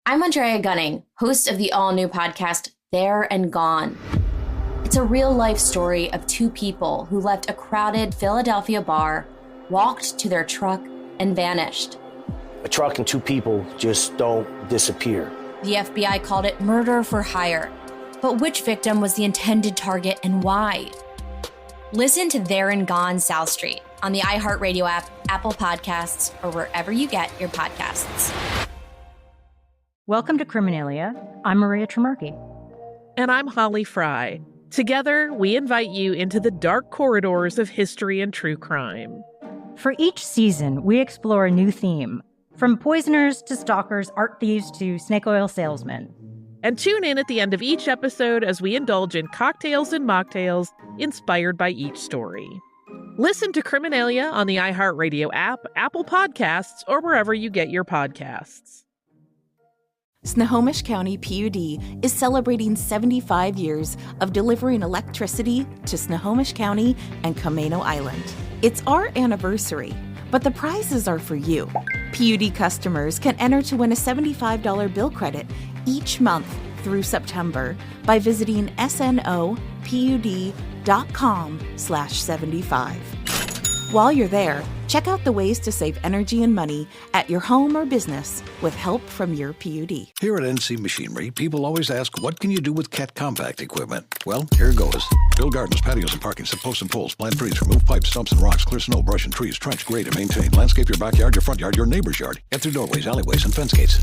I'm Andrea Gunning, host of the all-new podcast, There and Gone. It's a real-life story of two people who left a crowded Philadelphia bar, walked to their truck, and vanished. A truck and two people just don't disappear. The FBI called it murder for hire. But which victim was the intended target and why? Listen to There and Gone South Street on the iHeartRadio app, Apple Podcasts, or wherever you get your podcasts. Welcome to Criminalia. I'm Maria Tremerky. And I'm Holly Fry. Together, we invite you into the dark corridors of history and true crime. For each season, we explore a new theme, from poisoners to stalkers, art thieves to snake oil salesmen. And tune in at the end of each episode as we indulge in cocktails and mocktails inspired by each story. Listen to Criminalia on the iHeartRadio app, Apple Podcasts, or wherever you get your podcasts. Snohomish County PUD is celebrating 75 years of delivering electricity to Snohomish County and Camano Island. It's our anniversary, but the prizes are for you. PUD customers can enter to win a $75 bill credit each month through September by visiting snopud.com/75. While you're there, check out the ways to save energy and money at your home or business with help from your PUD. Here at NC Machinery, people always ask, what can you do with Cat compact equipment? Well, here goes. Build gardens, patios, and parking, set posts and poles, plant trees, remove pipes, stumps, and rocks, clear snow, brush, and trees, trench, grade, and maintain. Landscape your backyard, your front yard, your neighbor's yard. Get through doorways, alleyways, and fence gates.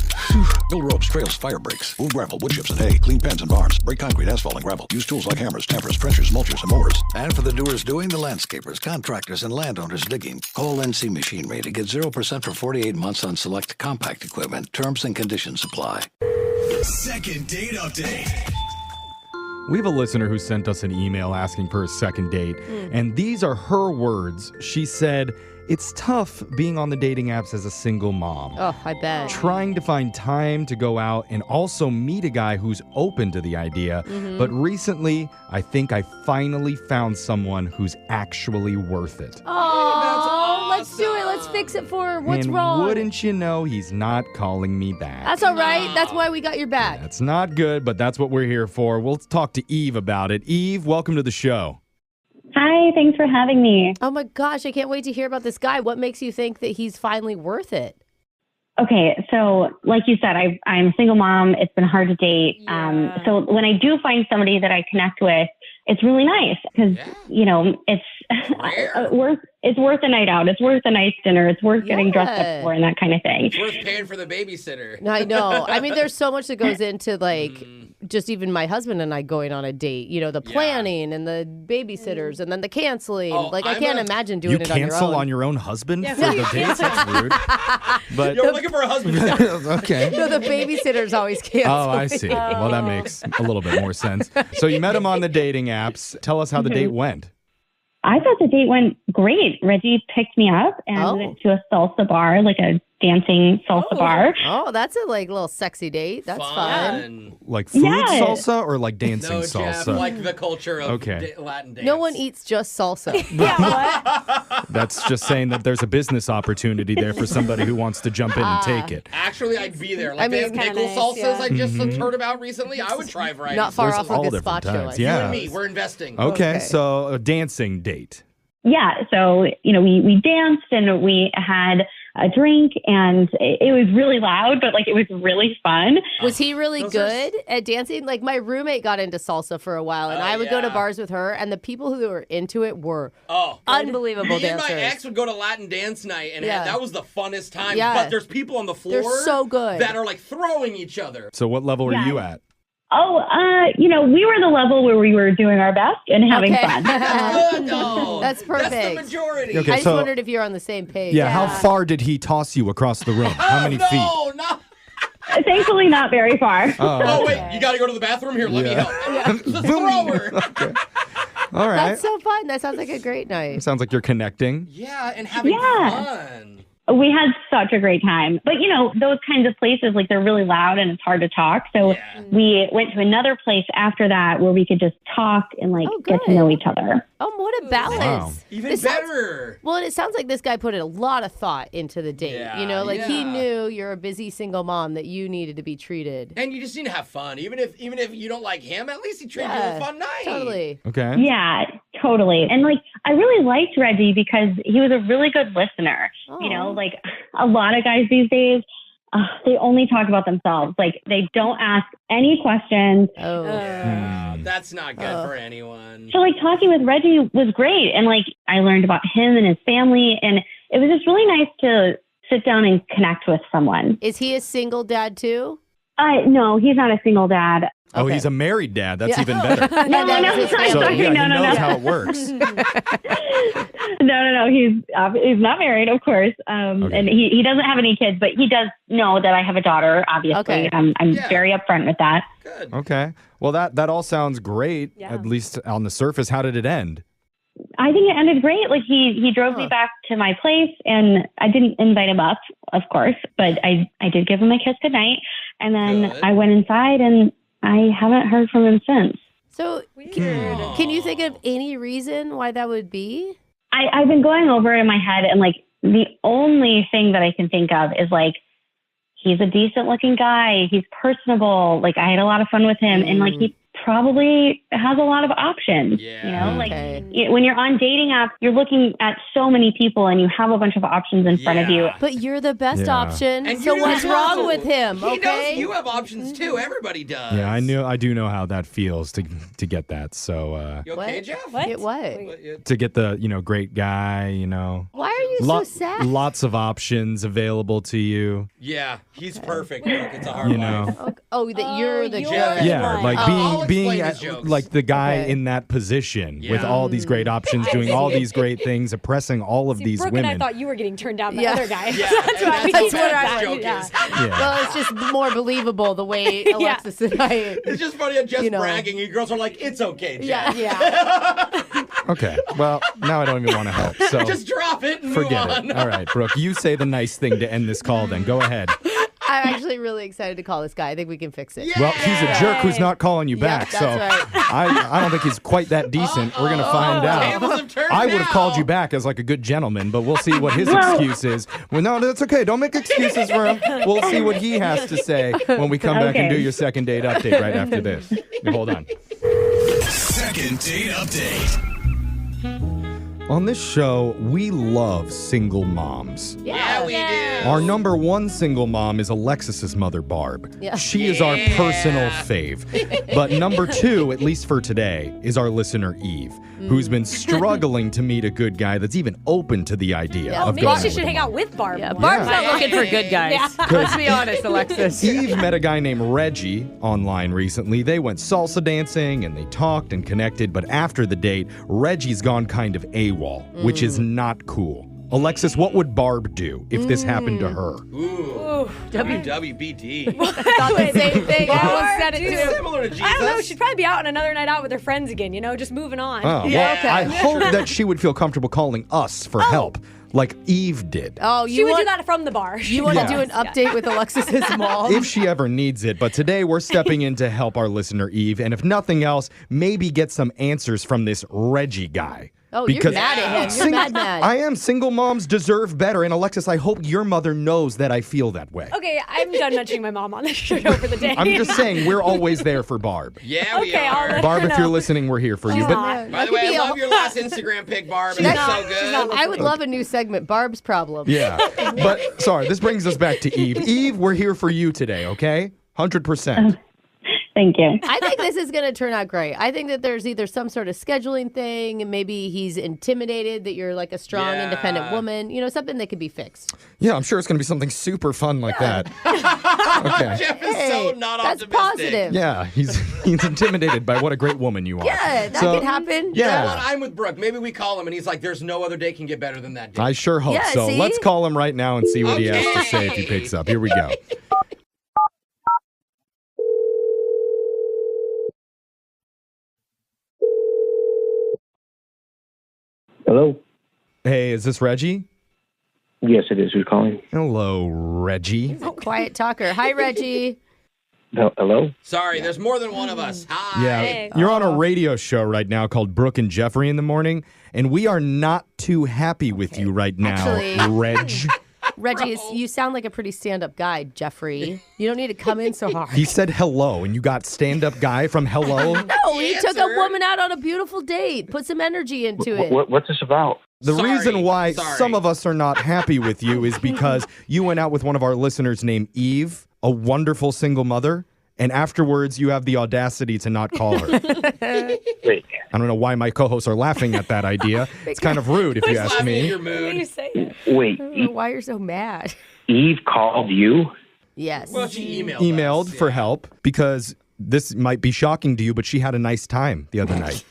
Build roads, trails, fire breaks. Move gravel, wood chips, and hay. Clean pens and barns. Break concrete, asphalt, and gravel. Use tools like hammers, tampers, trenchers, mulchers, and mowers. And for the doers doing, the landscapers, contractors, and landowners digging. Call NC Machinery to get 0% for 48 months on select compact equipment. Terms and conditions apply. Second date update. We have a listener who sent us an email asking for a second date, and these are her words. She said, "It's tough being on the dating apps as a single mom. Oh, I bet. Trying to find time to go out and also meet a guy who's open to the idea. But recently, I think I finally found someone who's actually worth it." Oh, let's do it. Let's fix it for her. What's and wrong? Wouldn't you know, he's not calling me back. That's all right. That's why we got your back. That's not good, but that's what we're here for. We'll talk to Eve about it. Eve, welcome to the show. Hi, thanks for having me. Oh my gosh, I can't wait to hear about this guy. What makes you think that he's finally worth it? Okay, so like you said, I'm a single mom. It's been hard to date. Yeah. So when I do find somebody that I connect with, it's really nice because, you know, it's worth a night out. It's worth a nice dinner. It's worth getting dressed up for and that kind of thing. It's worth paying for the babysitter. I know. I mean, there's so much that goes into like just even my husband and I going on a date, you know, the planning and the babysitters and then the canceling. I can't imagine doing it on your own. You cancel on your own husband for the dates? That's rude. But You're looking for a husband. Okay. No, the babysitter's always canceling. Oh, I see. Well, that makes a little bit more sense. So you met him on the dating apps. Tell us how the date went. I thought the date went great. Reggie picked me up and we went to a salsa bar, like a dancing salsa bar. Oh, that's a little sexy date. That's fun. Like food salsa or like dancing No, salsa? Jeff, like the culture of Latin dance. No one eats just salsa. That's just saying that there's a business opportunity there for somebody who wants to jump in and take it. Actually, I'd be there. Like, they have pickle salsas I just heard about recently. I would try varieties. Not far There's off from all different gazpacho. types. You Yeah. and me, we're investing. Okay, so a dancing date. Yeah, so, you know, we danced and we had a drink and it was really loud, but like it was really fun. Was he really good at dancing? Like my roommate got into salsa for a while and I would go to bars with her and the people who were into it were unbelievable Me dancers. and my ex would go to Latin dance night and that was the funnest time. Yeah. But there's people on the floor They're so good. that are like throwing each other. So what level are you at? Oh, you know, we were the level where we were doing our best and having fun. That's good, though. That's perfect. That's the majority. Okay, I just so- wondered if you're on the same page. Yeah, how far did he toss you across the room? How many feet? No. Thankfully, not very far. Oh, wait, you got to go to the bathroom? Here, let me help. The thrower. Okay. All right. That's so fun. That sounds like a great night. Sounds like you're connecting. Yeah, and having fun. we had such a great time. But, those kinds of places, like, they're really loud and it's hard to talk. So we went to another place after that where we could just talk and, like, get to know each other. Oh, what a balance. Wow. Even better. Well, and it sounds like this guy put a lot of thought into the date. He knew you're a busy single mom that you needed to be treated. And you just need to have fun. Even if you don't like him, at least he treated you a fun night. Totally. Okay. Yeah, totally. And, like, I really liked Reggie because he was a really good listener. Like, a lot of guys these days, they only talk about themselves. Like, they don't ask any questions. That's not good for anyone. So, like, talking with Reggie was great. And, like, I learned about him and his family. And it was just really nice to sit down and connect with someone. Is he a single dad, too? No, he's not a single dad. Oh, he's a married dad. That's even better. No. So, he knows how it works. No. He's not married, of course. And he doesn't have any kids, but he does know that I have a daughter, obviously. Okay. I'm very upfront with that. Good. Okay. Well, that all sounds great, at least on the surface. How did it end? I think it ended great. Like, he drove me back to my place, and I didn't invite him up, of course, but I did give him a kiss goodnight. And then I went inside, and I haven't heard from him since. So, can you think of any reason why that would be? I've been going over it in my head, and, like, the only thing that I can think of is, like, he's a decent looking guy. He's personable. Like, I had a lot of fun with him, and, like, he probably has a lot of options. Like, when you're on dating apps, you're looking at so many people and you have a bunch of options in front of you. But you're the best option. And so you what's know. wrong with him? He knows you have options too. Everybody does. Yeah, I do know how that feels to get that. So you okay, Jeff? What? To get the great guy, Why are you so sad? Lots of options available to you. Yeah, he's perfect. Brooke. It's a hard life. Oh, that you're the joke. Yeah, like being his jokes. like the guy in that position with all these great options, doing all these great things, oppressing all of these Brooke women. and I thought you were getting turned down by other guys. Yeah, that's what I joke is. Well, it's just more believable the way Alexis and I. It's just funny. Just bragging. You girls are like, it's okay, Jeff. Yeah. Okay. Well, now I don't even want to help. So just drop it and forget move on. it. All right, Brooke, you say the nice thing to end this call. Then go ahead. I'm actually really excited to call this guy. I think we can fix it. Yeah. Well, he's a jerk who's not calling you back. That's So right. I don't think he's quite that decent. We're gonna find out. Tables have turned I would have now. called you back as like a good gentleman, but we'll see what his excuse is. Well, no, that's okay. Don't make excuses for him. We'll see what he has to say when we come back and do your second date update right after this. Hold on. Second date update. On this show, we love single moms. Yeah, we do. Our number one single mom is Alexis's mother, Barb. Yeah. She is our personal fave. But number two, at least for today, is our listener, Eve, who's been struggling to meet a good guy that's even open to the idea of Maybe going she out should with hang a out mom. with Barb. Yeah, more. Barb's not looking for good guys. Yeah. Let's be honest, Alexis. Eve met a guy named Reggie online recently. They went salsa dancing and they talked and connected, but after the date, Reggie's gone kind of AWOL, which is not cool. Alexis, what would Barb do if this happened to her? Ooh. WWBD. Thought the same thing. I almost said it It's too. similar to Jesus. I don't know. She'd probably be out on another night out with her friends again, just moving on. Oh, well, I hope that she would feel comfortable calling us for help, like Eve did. Oh, She would do that from the bar. You want to do an update with Alexis's mom? If she ever needs it. But today we're stepping in to help our listener, Eve. And if nothing else, maybe get some answers from this Reggie guy. Oh, you're mad at him. You're mad. I am. Single moms deserve better. And Alexis, I hope your mother knows that I feel that way. Okay, I'm done mentioning my mom on this show for the day. I'm just saying we're always there for Barb. Yeah, we Okay, I'll are. let Barb, her if you're know. listening, we're here for you. She's But not. By the way, I love your last Instagram pic, Barb. It's so good. I would love a new segment, Barb's Problem. yeah. But sorry, this brings us back to Eve. Eve, we're here for you today, okay? 100%. Thank you. I think this is going to turn out great. I think that there's either some sort of scheduling thing, maybe he's intimidated that you're like a strong, independent woman, something that could be fixed. Yeah, I'm sure it's going to be something super fun like that. Okay. Jeff is so not That's optimistic. positive. Yeah, he's intimidated by what a great woman you are. Yeah, that So, could happen. You know Yeah. what? I'm with Brooke. Maybe we call him and he's like, there's no other day can get better than that day. I sure hope Yeah, so. see? Let's call him right now and see what he has to say if he Okay. picks up. Here we go. Hello. Hey, is this Reggie? Yes, it is. Who's calling? Hello, Reggie. He's a quiet talker. Hi, Reggie. Hello? Sorry, there's more than one of us. Hi. Yeah, you're on a radio show right now called Brooke and Jeffrey in the Morning, and we are not too happy with you right now, Actually- Reg. Reggie, you sound like a pretty stand-up guy, Jeffrey. You don't need to come in so hard. He said hello, and you got stand-up guy from hello? No, he took a woman out on a beautiful date. Put some energy into it. What's this about? The reason why some of us are not happy with you is because you went out with one of our listeners named Eve, a wonderful single mother, and afterwards you have the audacity to not call her. Wait. I don't know why my co-hosts are laughing at that idea. It's kind of rude if you ask me. Wait. I don't know why you're so mad. Eve called you? Yes. Well, she Emailed for help because this might be shocking to you, but she had a nice time the other night.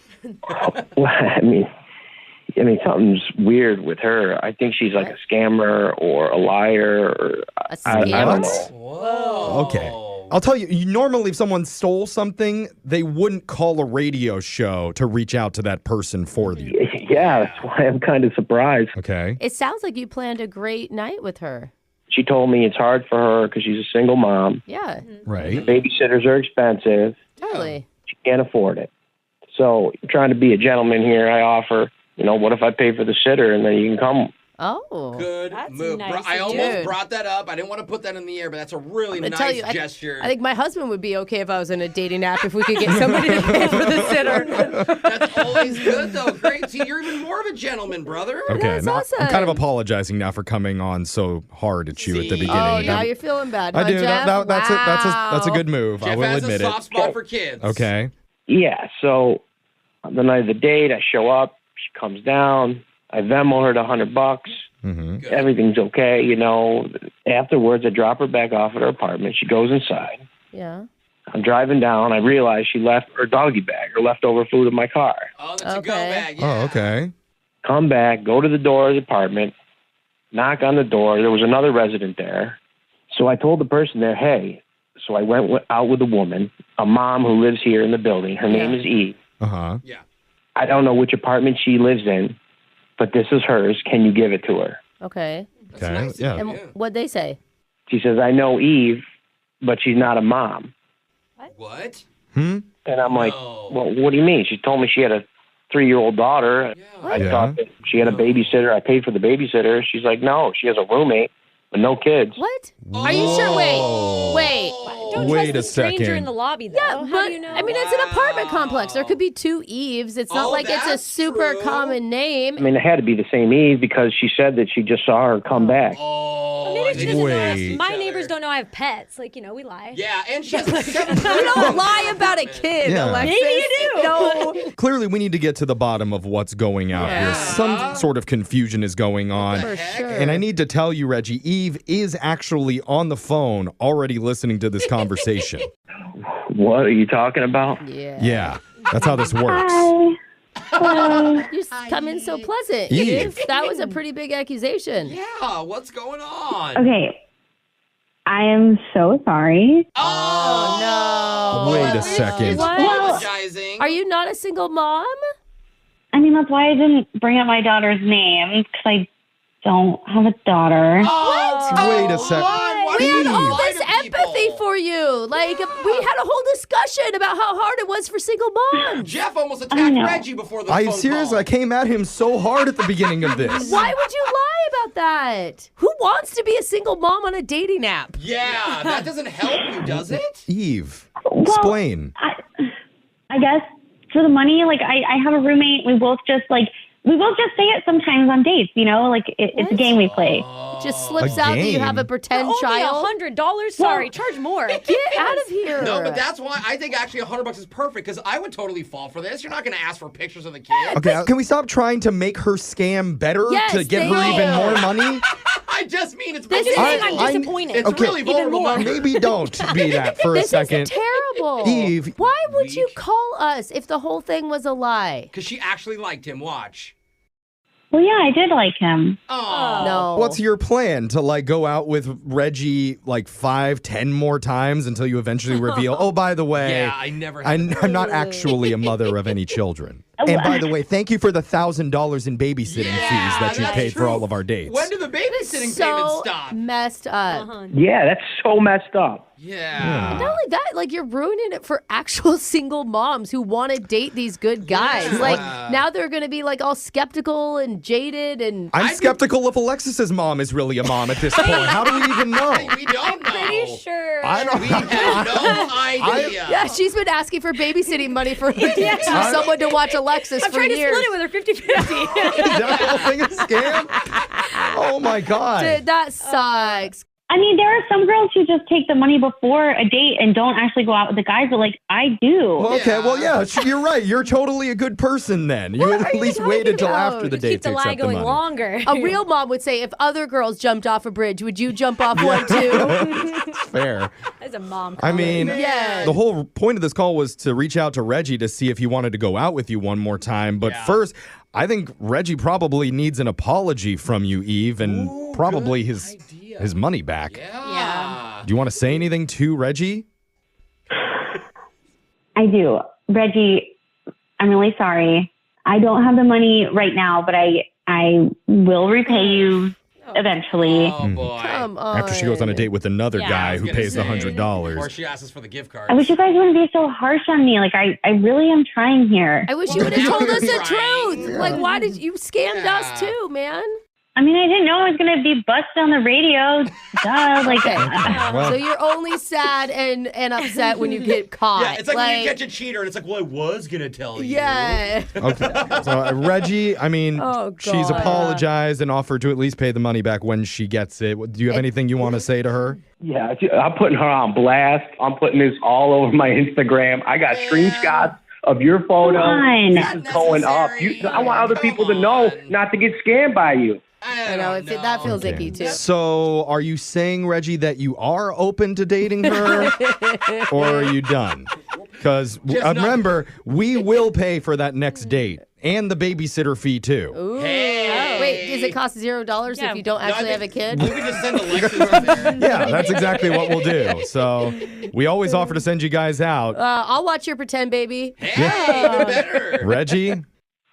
Well, I mean, something's weird with her. I think she's like a scammer or a liar or I don't know. Whoa. Okay. I'll tell you, normally if someone stole something, they wouldn't call a radio show to reach out to that person for you. Yeah, that's why I'm kind of surprised. Okay. It sounds like you planned a great night with her. She told me it's hard for her because she's a single mom. Yeah. Right. Babysitters are expensive. Totally. She can't afford it. So trying to be a gentleman here, I offer, what if I pay for the sitter and then you can come? Oh. Good move. nice I of almost you. brought that up. I didn't want to put that in the air, but that's a really I'm gonna nice tell you, gesture. I think my husband would be okay if I was in a dating app if we could get somebody to pay for the sitter. That's always good, though. Great. See, you're even more of a gentleman, brother. Okay. That's awesome. I'm kind of apologizing now for coming on so hard at you at the beginning. Oh, now you're feeling bad, huh, I do. Jeff? That's a good move. I Jeff will has admit a soft it. spot for kids. Okay. Yeah, so the night of the date, I show up. She comes down. I Venmo her the $100. Mm-hmm. Everything's okay, Afterwards, I drop her back off at her apartment. She goes inside. Yeah. I'm driving down. I realize she left her doggy bag, her leftover food in my car. Oh, that's a go bag. Yeah. Oh, okay. Come back, go to the door of the apartment, knock on the door. There was another resident there. So I told the person there, hey. So I went out with a woman, a mom who lives here in the building. Her name is Eve. Uh-huh. Yeah. I don't know which apartment she lives in, but this is hers. Can you give it to her? Okay. Okay. nice. Yeah. And what'd they say? She says, I know Eve, but she's not a mom. What? Hmm? And I'm like, well, what do you mean? She told me she had a 3-year-old daughter. I thought that she had a babysitter. I paid for the babysitter. She's like, no, she has a roommate with no kids. What? Are you sure? Wait. Don't Wait trust a a stranger second. in the lobby, though. Yeah, How but do you know? I mean, it's an apartment complex. There could be 2 Eves. It's not Oh, like it's a that's super true. common name. I mean, it had to be the same Eve because she said that she just saw her come back. Oh, Maybe she doesn't know Wait. us. My neighbors don't know I have pets. Like, we lie. Yeah, and she has 7 You don't lie about a kid, Yeah. Alexis. Maybe you do. No. Clearly, we need to get to the bottom of what's going out here. Some sort of confusion is going on. For sure. And I need to tell you, Reggie, Eve is actually on the phone already listening to this conversation. What are you talking about? Yeah. Yeah, that's how this works. Hi. Hello. You come in so pleasant. Eve. That was a pretty big accusation. Yeah, what's going on? Okay. I am so sorry. Oh, no. Wait a second. What? Apologizing. Are you not a single mom? I mean, that's why I didn't bring up my daughter's name, because I don't have a daughter. Wait a second. We had all Why this do people- empathy for you. Like, we had a whole discussion about how hard it was for single moms. Jeff almost I attacked know. Reggie before the I phone seriously, call. I came at him so hard at the beginning of this. Why would you lie about that? Who wants to be a single mom on a dating app? Yeah, that doesn't help you, does it? Eve, Well, explain. I guess for the money, like I have a roommate. We both just say it sometimes on dates, it's a game we play. Just slips A out that you game? have a pretend Only child. $100. Sorry, charge more. Get out of here. No, but that's why I think actually $100 is perfect because I would totally fall for this. You're not going to ask for pictures of the kid. Okay, can we stop trying to make her scam better Yes, to get her thank even you. more money? I just mean it's This is believable. I'm disappointed. It's Okay. really vulnerable. more. number. Maybe don't be that for a This second. is terrible. Eve. Why would you call us if the whole thing was a lie? Because she actually liked him. Watch. Well, yeah, I did like him. Oh. No. What's your plan? To like go out with Reggie like 5-10 more times until you eventually reveal, oh, by the way, Yeah, I never had I'm not actually a mother of any children. And by the way, thank you for the $1,000 in babysitting fees that you that's paid for true. all of our dates. When do the babysitting payments So stop? messed up. Yeah, that's so messed up. Yeah. Not only that, like you're ruining it for actual single moms who want to date these good guys. Yeah. Like now they're going to be like all skeptical and jaded and. I'm skeptical if Alexis's mom is really a mom at this point. How do we even know? We don't know. Pretty sure. I don't We have no idea. Yeah, she's been asking for babysitting money for someone to watch Alexis I'm for trying years. to split it with her 50-50. Is that whole thing a scam? Oh my God. Dude, that sucks. I mean, there are some girls who just take the money before a date and don't actually go out with the guys, but like I do. Okay, well, yeah, you're right. You're totally a good person then. You at least waited till about? after the date Keep to the lie accept the going money. longer. A real mom would say, if other girls jumped off a bridge, would you jump off one too? Fair. That's a mom I comment. mean, Yeah. the whole point of this call was to reach out to Reggie to see if he wanted to go out with you one more time. But first, I think Reggie probably needs an apology from you, Eve, and probably his money back. Yeah. Do you want to say anything to Reggie? I do. Reggie, I'm really sorry. I don't have the money right now, but I will repay you eventually. Oh, boy. Come on. After she goes on a date with another I guy was who gonna pays the say. $100. Or she asks us for the gift card. I wish you guys wouldn't be so harsh on me. Like, I really am trying here. I wish you would have now told us you're the trying. truth. Like, why did you scammed us too, man? I mean, I didn't know I was going to be busted on the radio. Duh. Like, Well- So you're only sad and upset when you get caught. Yeah, it's like when you catch a cheater and it's like, well, I was going to tell you. Yeah. Okay. So, Reggie, I mean, Oh, she's God. apologized and offered to at least pay the money back when she gets it. Do you have anything you want to say to her? Yeah, I'm putting her on blast. I'm putting this all over my Instagram. I got screenshots of your photo. Come on. This is going up. I want other people to know not to get scammed by you. I know. That feels icky too. So, are you saying, Reggie, that you are open to dating her, or are you done? Because remember, we will pay for that next date and the babysitter fee too. Ooh. Hey. Wait, does it cost $0 if you don't actually have a kid? We could just send Alexis there. Yeah, that's exactly what we'll do. So, we always offer to send you guys out. I'll watch your pretend baby. Hey, even better. Reggie?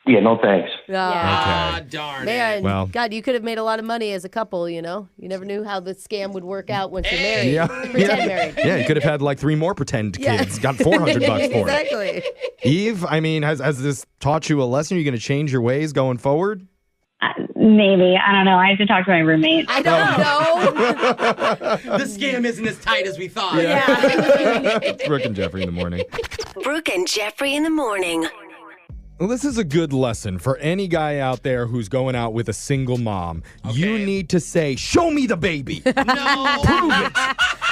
Yeah, no thanks. Ah, darn Man, it. Well. God, you could have made a lot of money as a couple, you know? You never knew how the scam would work out once you're married. Yeah. Pretend married. Yeah, you could have had like 3 more pretend Yeah. kids. Got $400 for it. Exactly. Eve, I mean, has this taught you a lesson? Are you going to change your ways going forward? maybe. I don't know. I have to talk to my roommate. I don't know. The scam isn't as tight as we thought. Brooke and Jeffrey in the morning. Brooke and Jeffrey in the morning. Well, this is a good lesson for any guy out there who's going out with a single mom. You need to say, "Show me the baby." No. Prove it.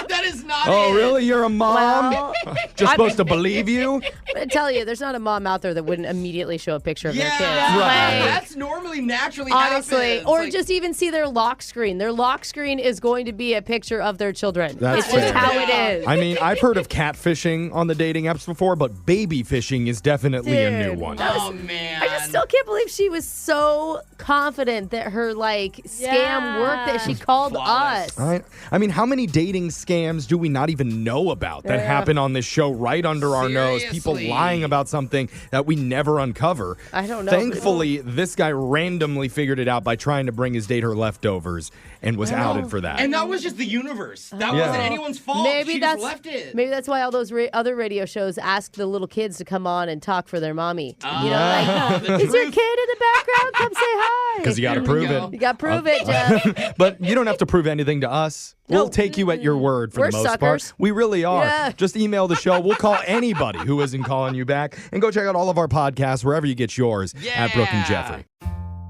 That is not Oh, it. really? You're a mom? Well, Just supposed to believe you? I'm going to tell you, there's not a mom out there that wouldn't immediately show a picture of their kids. Right. Like, That's normally naturally honestly, happens. or Like, just even see their lock screen. Their lock screen is going to be a picture of their children. That's it's just fair. how it is. I mean, I've heard of catfishing on the dating apps before, but baby fishing is definitely a new one. oh, man. I just still can't believe she was so confident that her scam worked that she called us. I mean, how many dating scams do we not even know about that happen on this show right under our nose? People lying about something that we never uncover. I don't know. Thankfully, this guy randomly figured it out by trying to bring his date her leftovers and was outed for that. And that was just the universe. That Yeah. wasn't anyone's fault. Maybe she that's just left it. Maybe that's why all those other radio shows ask the little kids to come on and talk for their mommy. You know, is your kid in the background? Come say hi. Because you got to prove it. You got to prove it, Jeff. But you don't have to prove anything to us. We'll take you at your word for We're the most suckers. part. We really are. Yeah. Just email the show. We'll call anybody who isn't calling you back. And go check out all of our podcasts wherever you get yours at Brooke and Jeffrey.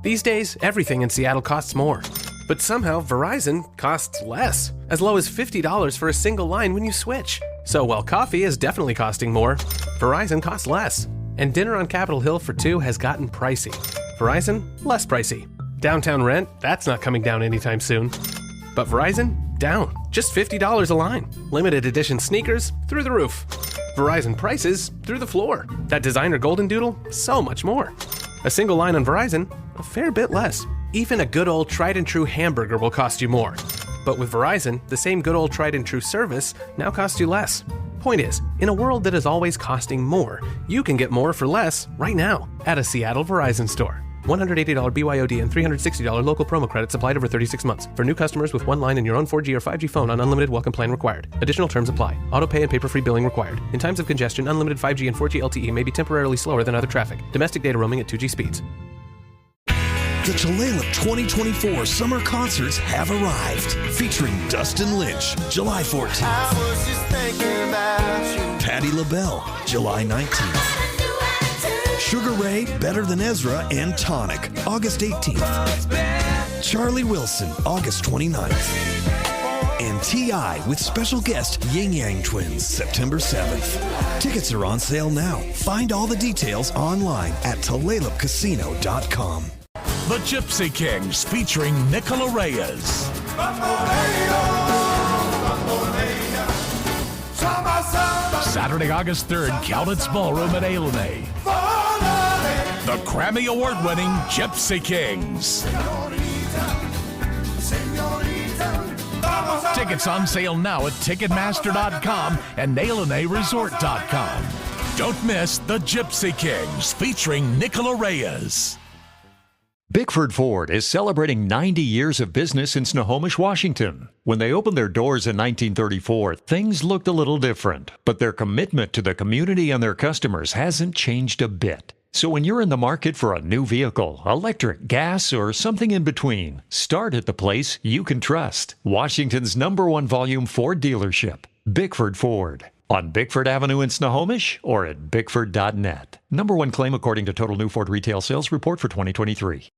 These days, everything in Seattle costs more. But somehow, Verizon costs less. As low as $50 for a single line when you switch. So while coffee is definitely costing more, Verizon costs less. And dinner on Capitol Hill for 2 has gotten pricey. Verizon, less pricey. Downtown rent, that's not coming down anytime soon. But Verizon, down. Just $50 a line. Limited edition sneakers, through the roof. Verizon prices, through the floor. That designer golden doodle, so much more. A single line on Verizon, a fair bit less. Even a good old tried and true hamburger will cost you more. But with Verizon, the same good old tried and true service now costs you less. Point is, in a world that is always costing more, you can get more for less right now at a Seattle Verizon store. $180 BYOD and $360 local promo credits applied over 36 months. For new customers with one line and your own 4G or 5G phone on unlimited welcome plan required. Additional terms apply. Auto pay and paper-free billing required. In times of congestion, unlimited 5G and 4G LTE may be temporarily slower than other traffic. Domestic data roaming at 2G speeds. The Tulalip 2024 summer concerts have arrived, featuring Dustin Lynch, July 14th. Patti LaBelle, July 19th. Sugar Ray, Better Than Ezra, and Tonic, August 18th. Charlie Wilson, August 29th. And T.I. with special guest Yin Yang Twins, September 7th. Tickets are on sale now. Find all the details online at TulalipCasino.com. The Gypsy Kings featuring Nicola Reyes. Saturday, August 3rd, Cowlitz Ballroom at Ailene. The Grammy Award-winning Gypsy Kings. Tickets on sale now at Ticketmaster.com and AileneResort.com. Don't miss The Gypsy Kings featuring Nicola Reyes. Bickford Ford is celebrating 90 years of business in Snohomish, Washington. When they opened their doors in 1934, things looked a little different, but their commitment to the community and their customers hasn't changed a bit. So when you're in the market for a new vehicle, electric, gas, or something in between, start at the place you can trust. Washington's #1 volume Ford dealership, Bickford Ford. On Bickford Avenue in Snohomish or at Bickford.net. #1 claim according to Total New Ford Retail Sales Report for 2023.